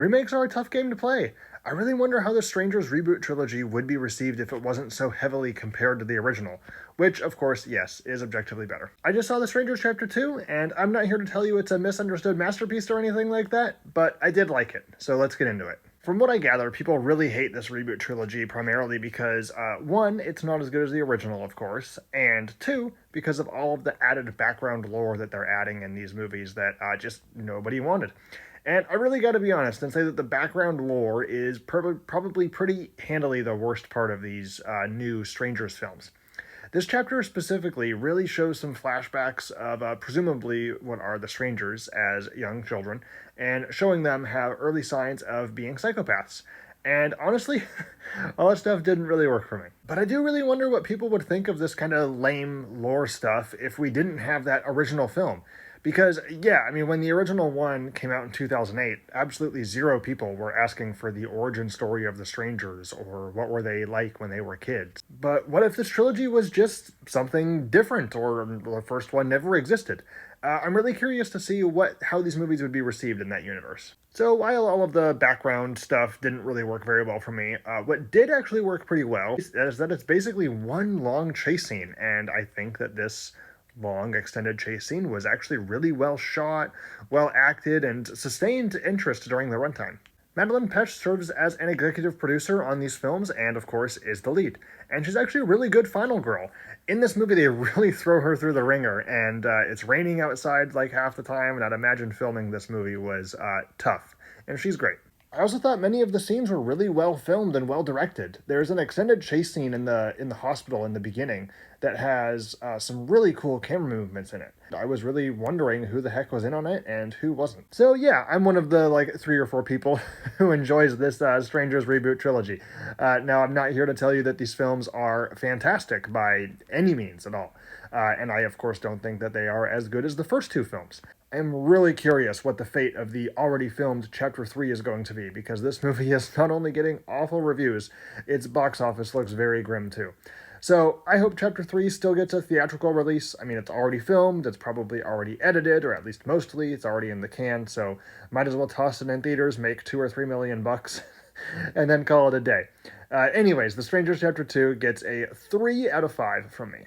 Remakes are a tough game to play. I really wonder how the Strangers reboot trilogy would be received if it wasn't so heavily compared to the original, which, of course, yes, is objectively better. I just saw The Strangers Chapter 2, and I'm not here to tell you it's a misunderstood masterpiece or anything like that, but I did like it, so let's get into it. From what I gather, people really hate this reboot trilogy primarily because, one, it's not as good as the original, of course, and two, because of all of the added background lore that they're adding in these movies that just nobody wanted. And I really got to be honest and say that the background lore is probably pretty handily the worst part of these new Strangers films. This chapter specifically really shows some flashbacks of presumably what are the strangers as young children, and showing them have early signs of being psychopaths. And honestly, all that stuff didn't really work for me. But I do really wonder what people would think of this kind of lame lore stuff if we didn't have that original film. Because, yeah, I mean, when the original one came out in 2008, absolutely zero people were asking for the origin story of the strangers or what were they like when they were kids. But what if this trilogy was just something different or the first one never existed? I'm really curious to see how these movies would be received in that universe. So while all of the background stuff didn't really work very well for me, what did actually work pretty well is that it's basically one long chase scene, and I think that this long extended chase scene was actually really well shot, well acted, and sustained interest during the runtime. Madeline Petch serves as an executive producer on these films and, of course, is the lead. And she's actually a really good final girl. In this movie, they really throw her through the ringer, and it's raining outside like half the time, and I'd imagine filming this movie was tough. And she's great. I also thought many of the scenes were really well filmed and well directed. There's an extended chase scene in the hospital in the beginning that has some really cool camera movements in it. I was really wondering who the heck was in on it and who wasn't. So yeah, I'm one of the like 3 or 4 people who enjoys this Strangers reboot trilogy. Now I'm not here to tell you that these films are fantastic by any means at all, and I of course don't think that they are as good as the first 2 films. I'm really curious what the fate of the already filmed Chapter 3 is going to be, because this movie is not only getting awful reviews, its box office looks very grim too. So I hope Chapter 3 still gets a theatrical release. I mean, it's already filmed, it's probably already edited, or at least mostly, it's already in the can, so might as well toss it in theaters, make $2 or $3 million, and then call it a day. Anyways, The Strangers Chapter 2 gets a 3 out of 5 from me.